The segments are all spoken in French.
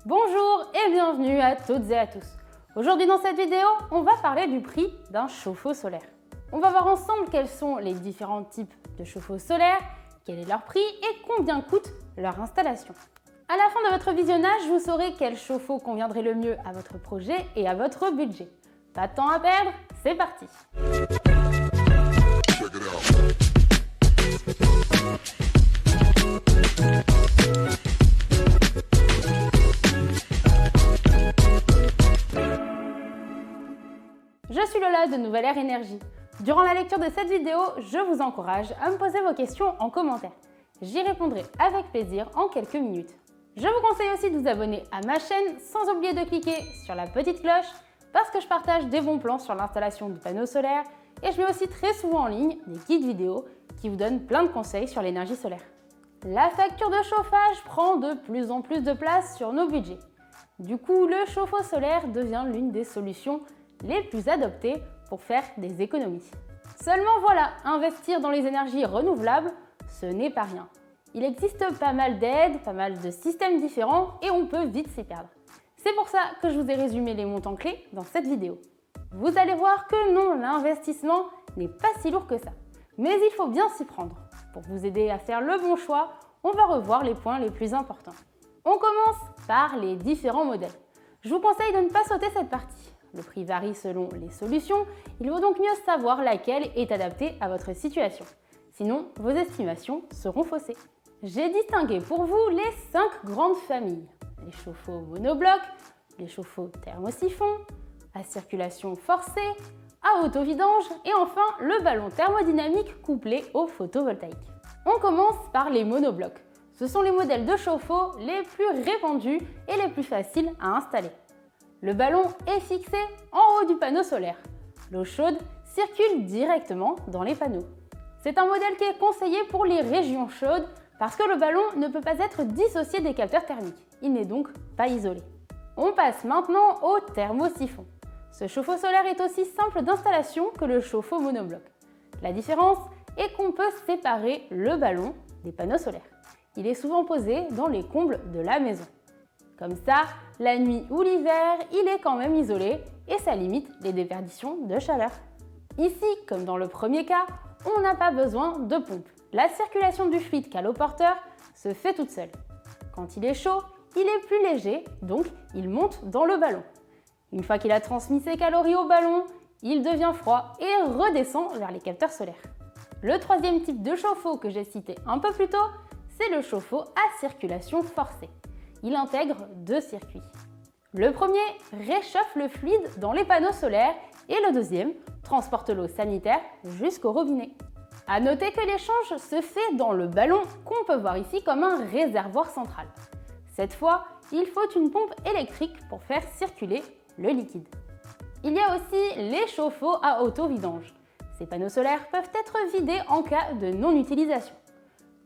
Bonjour et bienvenue à toutes et à tous. Aujourd'hui dans cette vidéo, on va parler du prix d'un chauffe-eau solaire. On va voir ensemble quels sont les différents types de chauffe-eau solaires, quel est leur prix et combien coûte leur installation. À la fin de votre visionnage, vous saurez quel chauffe-eau conviendrait le mieux à votre projet et à votre budget. Pas de temps à perdre, c'est parti! Je suis Lola de Nouvelle Ère Énergie. Durant la lecture de cette vidéo, je vous encourage à me poser vos questions en commentaire. J'y répondrai avec plaisir en quelques minutes. Je vous conseille aussi de vous abonner à ma chaîne sans oublier de cliquer sur la petite cloche parce que je partage des bons plans sur l'installation de panneaux solaires et je mets aussi très souvent en ligne des guides vidéo qui vous donnent plein de conseils sur l'énergie solaire. La facture de chauffage prend de plus en plus de place sur nos budgets. Du coup, le chauffe-eau solaire devient l'une des solutions les plus adoptées pour faire des économies. Seulement voilà, investir dans les énergies renouvelables, ce n'est pas rien. Il existe pas mal d'aides, pas mal de systèmes différents et on peut vite s'y perdre. C'est pour ça que je vous ai résumé les montants clés dans cette vidéo. Vous allez voir que non, l'investissement n'est pas si lourd que ça. Mais il faut bien s'y prendre. Pour vous aider à faire le bon choix, on va revoir les points les plus importants. On commence par les différents modèles. Je vous conseille de ne pas sauter cette partie. Le prix varie selon les solutions, il vaut donc mieux savoir laquelle est adaptée à votre situation. Sinon, vos estimations seront faussées. J'ai distingué pour vous les 5 grandes familles. Les chauffe-eau monobloc, les chauffe-eau thermosiphon, à circulation forcée, à autovidange et enfin le ballon thermodynamique couplé au photovoltaïque. On commence par les monoblocs. Ce sont les modèles de chauffe-eau les plus répandus et les plus faciles à installer. Le ballon est fixé en haut du panneau solaire. L'eau chaude circule directement dans les panneaux. C'est un modèle qui est conseillé pour les régions chaudes parce que le ballon ne peut pas être dissocié des capteurs thermiques. Il n'est donc pas isolé. On passe maintenant au thermosiphon. Ce chauffe-eau solaire est aussi simple d'installation que le chauffe-eau monobloc. La différence est qu'on peut séparer le ballon des panneaux solaires. Il est souvent posé dans les combles de la maison. Comme ça, la nuit ou l'hiver, il est quand même isolé et ça limite les déperditions de chaleur. Ici, comme dans le premier cas, on n'a pas besoin de pompe. La circulation du fluide caloporteur se fait toute seule. Quand il est chaud, il est plus léger, donc il monte dans le ballon. Une fois qu'il a transmis ses calories au ballon, il devient froid et redescend vers les capteurs solaires. Le troisième type de chauffe-eau que j'ai cité un peu plus tôt, c'est le chauffe-eau à circulation forcée. Il intègre 2 circuits. Le premier réchauffe le fluide dans les panneaux solaires et le deuxième transporte l'eau sanitaire jusqu'au robinet. À noter que l'échange se fait dans le ballon qu'on peut voir ici comme un réservoir central. Cette fois, il faut une pompe électrique pour faire circuler le liquide. Il y a aussi les chauffe-eau à autovidange. Ces panneaux solaires peuvent être vidés en cas de non-utilisation.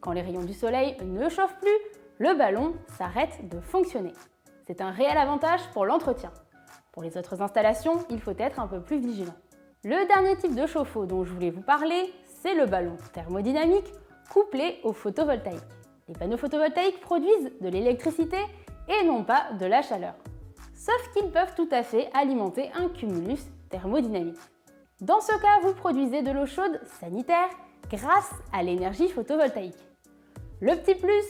Quand les rayons du soleil ne chauffent plus, le ballon s'arrête de fonctionner. C'est un réel avantage pour l'entretien. Pour les autres installations, il faut être un peu plus vigilant. Le dernier type de chauffe-eau dont je voulais vous parler, c'est le ballon thermodynamique couplé au photovoltaïque. Les panneaux photovoltaïques produisent de l'électricité et non pas de la chaleur. Sauf qu'ils peuvent tout à fait alimenter un cumulus thermodynamique. Dans ce cas, vous produisez de l'eau chaude sanitaire grâce à l'énergie photovoltaïque. Le petit plus,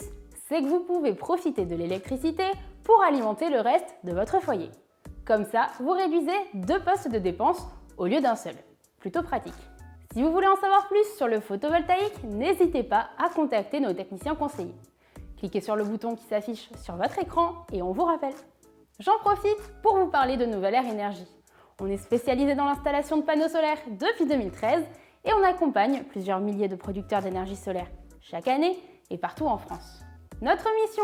c'est que vous pouvez profiter de l'électricité pour alimenter le reste de votre foyer. Comme ça, vous réduisez 2 postes de dépenses au lieu d'un seul. Plutôt pratique. Si vous voulez en savoir plus sur le photovoltaïque, n'hésitez pas à contacter nos techniciens conseillers. Cliquez sur le bouton qui s'affiche sur votre écran et on vous rappelle. J'en profite pour vous parler de Nouvelle Ère Énergie. On est spécialisé dans l'installation de panneaux solaires depuis 2013 et on accompagne plusieurs milliers de producteurs d'énergie solaire chaque année et partout en France. Notre mission,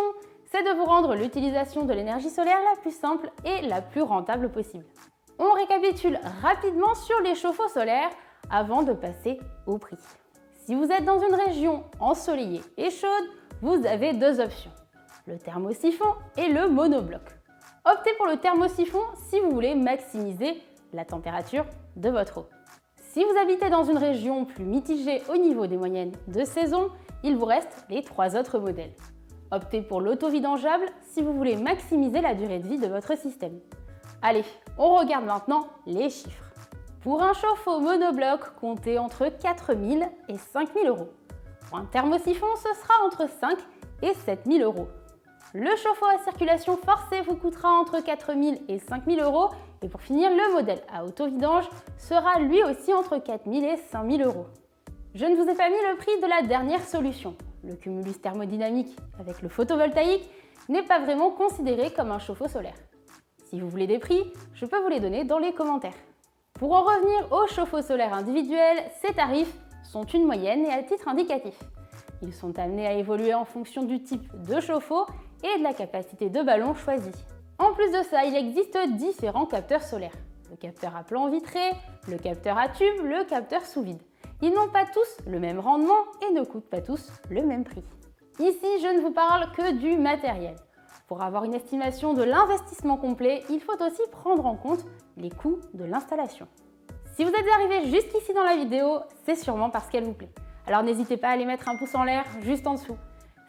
c'est de vous rendre l'utilisation de l'énergie solaire la plus simple et la plus rentable possible. On récapitule rapidement sur les chauffe-eau solaires avant de passer au prix. Si vous êtes dans une région ensoleillée et chaude, vous avez 2 options, le thermosiphon et le monobloc. Optez pour le thermosiphon si vous voulez maximiser la température de votre eau. Si vous habitez dans une région plus mitigée au niveau des moyennes de saison, il vous reste les 3 autres modèles. Optez pour l'auto-vidangeable si vous voulez maximiser la durée de vie de votre système. Allez, on regarde maintenant les chiffres. Pour un chauffe-eau monobloc, comptez entre 4 000 et 5 000 euros. Pour un thermosiphon, ce sera entre 5 et 7 000 euros. Le chauffe-eau à circulation forcée vous coûtera entre 4 000 et 5 000 euros. Et pour finir, le modèle à auto-vidange sera lui aussi entre 4 000 et 5 000 euros. Je ne vous ai pas mis le prix de la dernière solution. Le cumulus thermodynamique avec le photovoltaïque n'est pas vraiment considéré comme un chauffe-eau solaire. Si vous voulez des prix, je peux vous les donner dans les commentaires. Pour en revenir au chauffe-eau solaire individuel, ces tarifs sont une moyenne et à titre indicatif. Ils sont amenés à évoluer en fonction du type de chauffe-eau et de la capacité de ballon choisie. En plus de ça, il existe différents capteurs solaires. Le capteur à plan vitré, le capteur à tube, le capteur sous vide. Ils n'ont pas tous le même rendement et ne coûtent pas tous le même prix. Ici, je ne vous parle que du matériel. Pour avoir une estimation de l'investissement complet, il faut aussi prendre en compte les coûts de l'installation. Si vous êtes arrivé jusqu'ici dans la vidéo, c'est sûrement parce qu'elle vous plaît. Alors n'hésitez pas à aller mettre un pouce en l'air juste en dessous.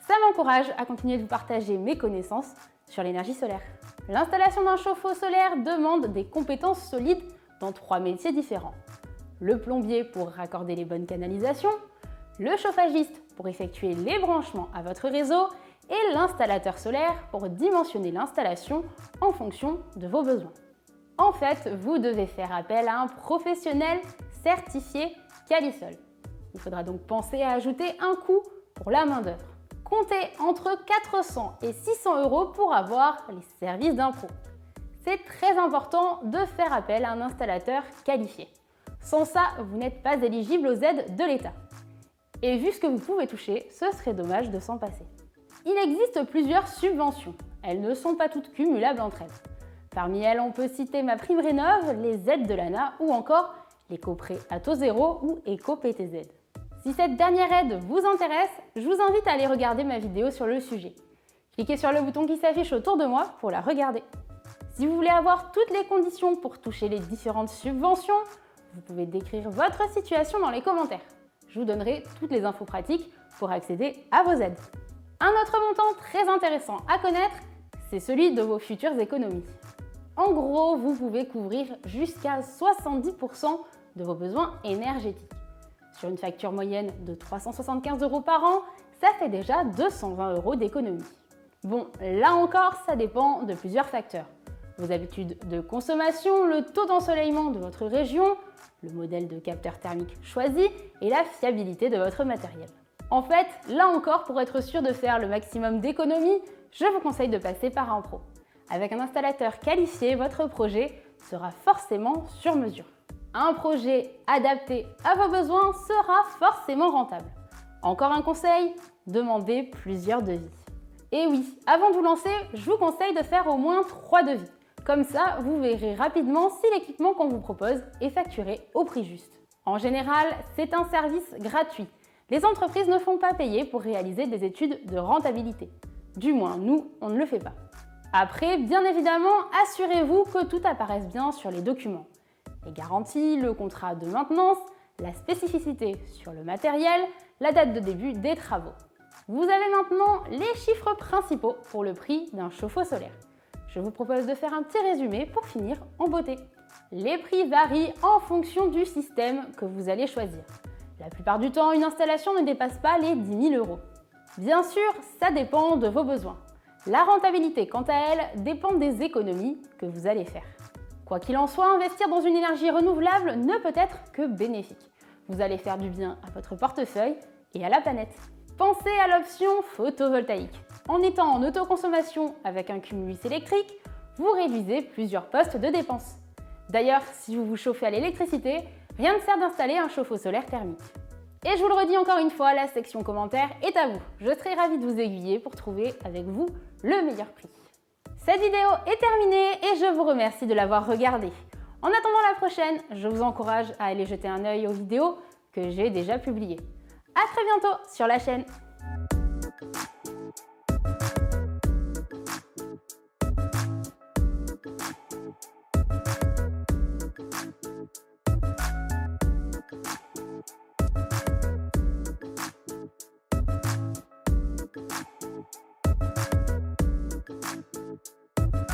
Ça m'encourage à continuer de vous partager mes connaissances sur l'énergie solaire. L'installation d'un chauffe-eau solaire demande des compétences solides dans 3 métiers différents. Le plombier pour raccorder les bonnes canalisations, le chauffagiste pour effectuer les branchements à votre réseau et l'installateur solaire pour dimensionner l'installation en fonction de vos besoins. En fait, vous devez faire appel à un professionnel certifié Calisol. Il faudra donc penser à ajouter un coût pour la main-d'œuvre. Comptez entre 400 et 600 euros pour avoir les services d'un pro. C'est très important de faire appel à un installateur qualifié. Sans ça, vous n'êtes pas éligible aux aides de l'État. Et vu ce que vous pouvez toucher, ce serait dommage de s'en passer. Il existe plusieurs subventions. Elles ne sont pas toutes cumulables entre elles. Parmi elles, on peut citer MaPrimeRénov', les aides de l'ANA ou encore l'éco-prêt à taux zéro ou éco-PTZ. Si cette dernière aide vous intéresse, je vous invite à aller regarder ma vidéo sur le sujet. Cliquez sur le bouton qui s'affiche autour de moi pour la regarder. Si vous voulez avoir toutes les conditions pour toucher les différentes subventions, vous pouvez décrire votre situation dans les commentaires. Je vous donnerai toutes les infos pratiques pour accéder à vos aides. Un autre montant très intéressant à connaître, c'est celui de vos futures économies. En gros, vous pouvez couvrir jusqu'à 70% de vos besoins énergétiques. Sur une facture moyenne de 375 euros par an, ça fait déjà 220 euros d'économie. Bon, là encore, ça dépend de plusieurs facteurs. Vos habitudes de consommation, le taux d'ensoleillement de votre région, le modèle de capteur thermique choisi et la fiabilité de votre matériel. En fait, là encore, pour être sûr de faire le maximum d'économies, je vous conseille de passer par un pro. Avec un installateur qualifié, votre projet sera forcément sur mesure. Un projet adapté à vos besoins sera forcément rentable. Encore un conseil, demandez plusieurs devis. Et oui, avant de vous lancer, je vous conseille de faire au moins 3 devis. Comme ça, vous verrez rapidement si l'équipement qu'on vous propose est facturé au prix juste. En général, c'est un service gratuit. Les entreprises ne font pas payer pour réaliser des études de rentabilité. Du moins, nous, on ne le fait pas. Après, bien évidemment, assurez-vous que tout apparaisse bien sur les documents. Les garanties, le contrat de maintenance, la spécificité sur le matériel, la date de début des travaux. Vous avez maintenant les chiffres principaux pour le prix d'un chauffe-eau solaire. Je vous propose de faire un petit résumé pour finir en beauté. Les prix varient en fonction du système que vous allez choisir. La plupart du temps, une installation ne dépasse pas les 10 000 euros. Bien sûr, ça dépend de vos besoins. La rentabilité, quant à elle, dépend des économies que vous allez faire. Quoi qu'il en soit, investir dans une énergie renouvelable ne peut être que bénéfique. Vous allez faire du bien à votre portefeuille et à la planète. Pensez à l'option photovoltaïque. En étant en autoconsommation avec un cumulus électrique, vous réduisez plusieurs postes de dépenses. D'ailleurs, si vous vous chauffez à l'électricité, rien ne sert d'installer un chauffe-eau solaire thermique. Et je vous le redis encore une fois, la section commentaires est à vous. Je serai ravie de vous aiguiller pour trouver avec vous le meilleur prix. Cette vidéo est terminée et je vous remercie de l'avoir regardée. En attendant la prochaine, je vous encourage à aller jeter un œil aux vidéos que j'ai déjà publiées. À très bientôt sur la chaîne.